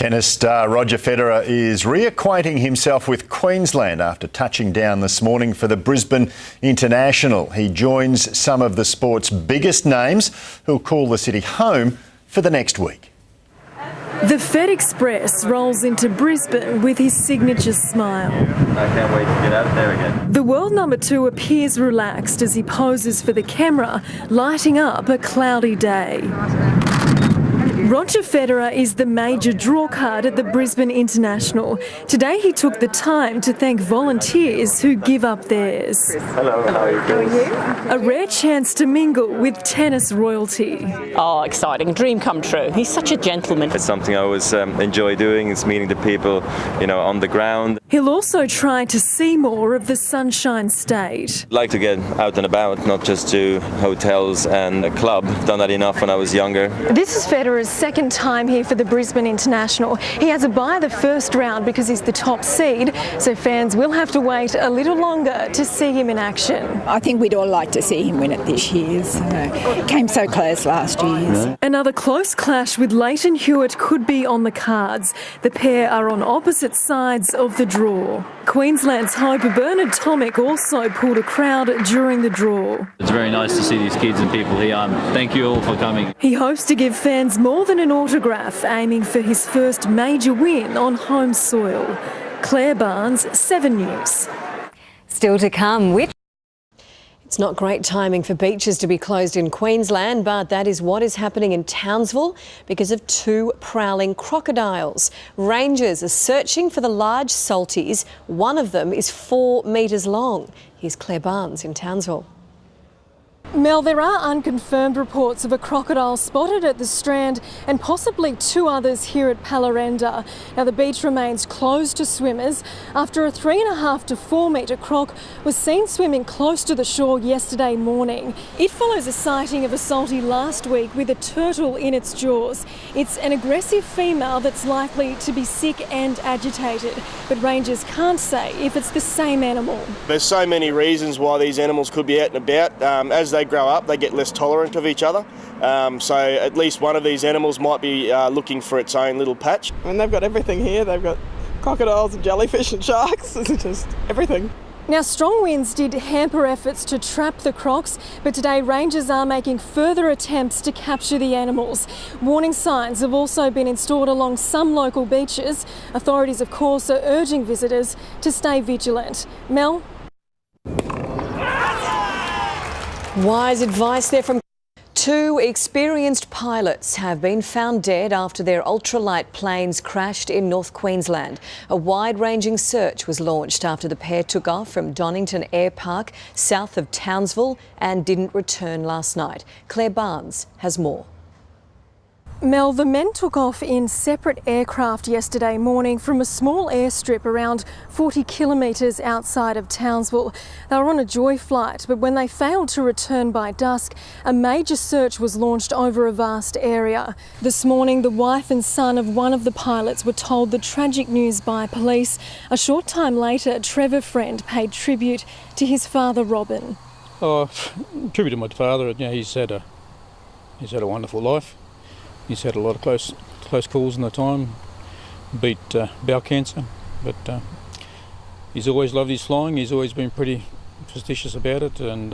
Tennis star Roger Federer is reacquainting himself with Queensland after touching down this morning for the Brisbane International. He joins some of the sport's biggest names who'll call the city home for the next week. The Fed Express rolls into Brisbane with his signature smile. I can't wait to get out there again. The world number 2 appears relaxed as he poses for the camera, lighting up a cloudy day. Roger Federer is the major drawcard at the Brisbane International. Today he took the time to thank volunteers who give up theirs. Hello, how are you? A rare chance to mingle with tennis royalty. Oh, exciting. Dream come true. He's such a gentleman. It's something I always enjoy doing, is meeting the people, on the ground. He'll also try to see more of the Sunshine State. I'd like to get out and about, not just to hotels and a club. I've done that enough when I was younger. This is Federer's second time here for the Brisbane International. He has a bye the first round because he's the top seed, so fans will have to wait a little longer to see him in action. I think we'd all like to see him win it this year. It came so close last year. Another close clash with Leighton Hewitt could be on the cards. The pair are on opposite sides of the draw. Queensland's Hope Bernard Tomic also pulled a crowd during the draw. It's very nice to see these kids and people here. Thank you all for coming. He hopes to give fans more than an autograph, aiming for his first major win on home soil. Claire Barnes, 7 News. Still to come, It's not great timing for beaches to be closed in Queensland, but that is what is happening in Townsville because of 2 prowling crocodiles. Rangers are searching for the large salties. One of them is 4 metres long. Here's Claire Barnes in Townsville. Mel, there are unconfirmed reports of a crocodile spotted at the Strand and possibly 2 others here at Palarenda. Now, the beach remains closed to swimmers after a 3.5 to 4 metre croc was seen swimming close to the shore yesterday morning. It follows a sighting of a salty last week with a turtle in its jaws. It's an aggressive female that's likely to be sick and agitated, but rangers can't say if it's the same animal. There's so many reasons why these animals could be out and about. As they grow up, they get less tolerant of each other. So at least one of these animals might be looking for its own little patch. I mean, they've got everything here. They've got crocodiles and jellyfish and sharks. It's just everything. Now, strong winds did hamper efforts to trap the crocs, but today rangers are making further attempts to capture the animals. Warning signs have also been installed along some local beaches. Authorities, of course, are urging visitors to stay vigilant. Mel? Wise advice there from 2 experienced pilots have been found dead after their ultralight planes crashed in North Queensland. A wide-ranging search was launched after the pair took off from Donington Air Park south of Townsville and didn't return last night. Claire Barnes has more. Mel, the men took off in separate aircraft yesterday morning from a small airstrip around 40 kilometres outside of Townsville. They were on a Joy flight, but when they failed to return by dusk, a major search was launched over a vast area. This morning, the wife and son of one of the pilots were told the tragic news by police. A short time later, Trevor Friend paid tribute to his father, Robin. Tribute to my father. He's had a wonderful life. He's had a lot of close calls in the time, beat bowel cancer, but he's always loved his flying. He's always been pretty fastidious about it, and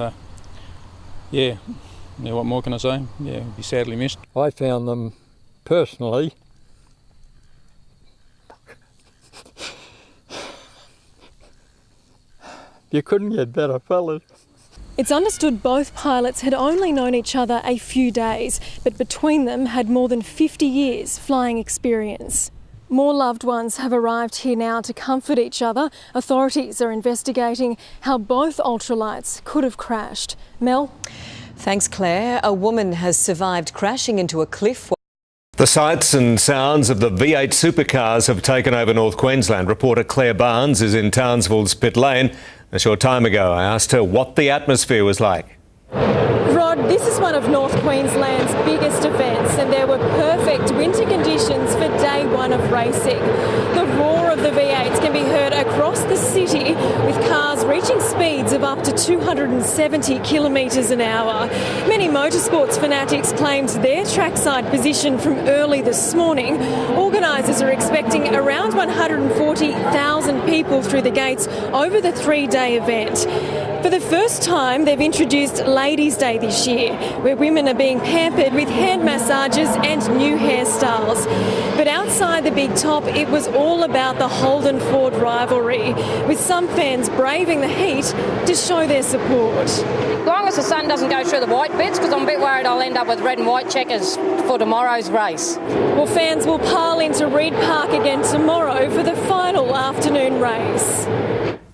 what more can I say? Yeah, he'll be sadly missed. I found them personally you couldn't get better fellas. It's understood both pilots had only known each other a few days, but between them had more than 50 years flying experience. More loved ones have arrived here now to comfort each other. Authorities are investigating how both ultralights could have crashed. Mel? Thanks, Claire. A woman has survived crashing into a cliff. The sights and sounds of the V8 supercars have taken over North Queensland. Reporter Claire Barnes is in Townsville's pit lane. A short time ago, I asked her what the atmosphere was like. Rod, this is one of North Queensland's biggest events, and there were perfect winter conditions for day 1 of racing. The roar of the V8s can be heard across the city, with cars reaching speeds of up to 270 kilometres an hour. Many motorsports fanatics claimed their trackside position from early this morning. Organisers are expecting around 140,000 people through the gates over the three-day event. For the first time, they've introduced Ladies' Day this year, where women are being pampered with hand massages and new hairstyles. But outside the big top, it was all about the Holden-Ford rivalry, with some fans braving the heat to show their support. As long as the sun doesn't go through the white bits, because I'm a bit worried I'll end up with red and white checkers for tomorrow's race. Well, fans will pile into Reid Park again tomorrow for the final afternoon race.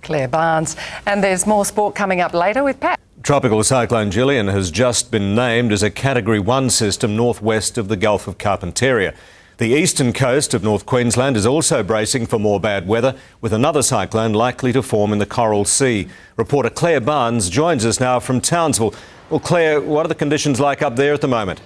Claire Barnes. And there's more sport coming up later with Pat. Tropical cyclone Gillian has just been named as a Category 1 system northwest of the Gulf of Carpentaria. The eastern coast of North Queensland is also bracing for more bad weather, with another cyclone likely to form in the Coral Sea. Reporter Claire Barnes joins us now from Townsville. Well, Claire, what are the conditions like up there at the moment?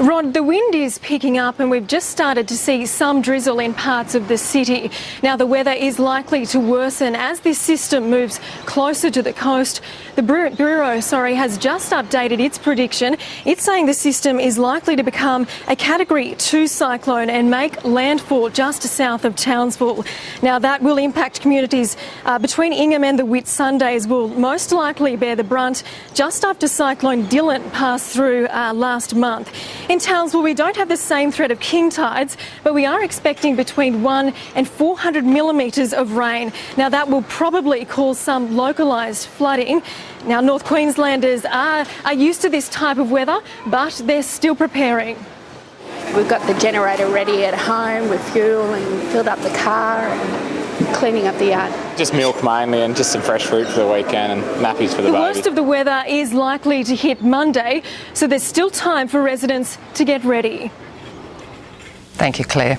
Rod, the wind is picking up and we've just started to see some drizzle in parts of the city. Now, the weather is likely to worsen as this system moves closer to the coast. The Bureau has just updated its prediction. It's saying the system is likely to become a Category 2 cyclone and make landfall just south of Townsville. Now, that will impact communities between Ingham and the Whitsundays will most likely bear the brunt just after Cyclone Dylan passed through last month. In Townsville, we don't have the same threat of king tides, but we are expecting between 1 and 400 millimetres of rain. Now, that will probably cause some localised flooding. Now, North Queenslanders are used to this type of weather, but they're still preparing. We've got the generator ready at home with fuel and filled up the car and cleaning up the yard. Just milk mainly and just some fresh fruit for the weekend and nappies for the baby. The worst of the weather is likely to hit Monday, so there's still time for residents to get ready. Thank you, Claire.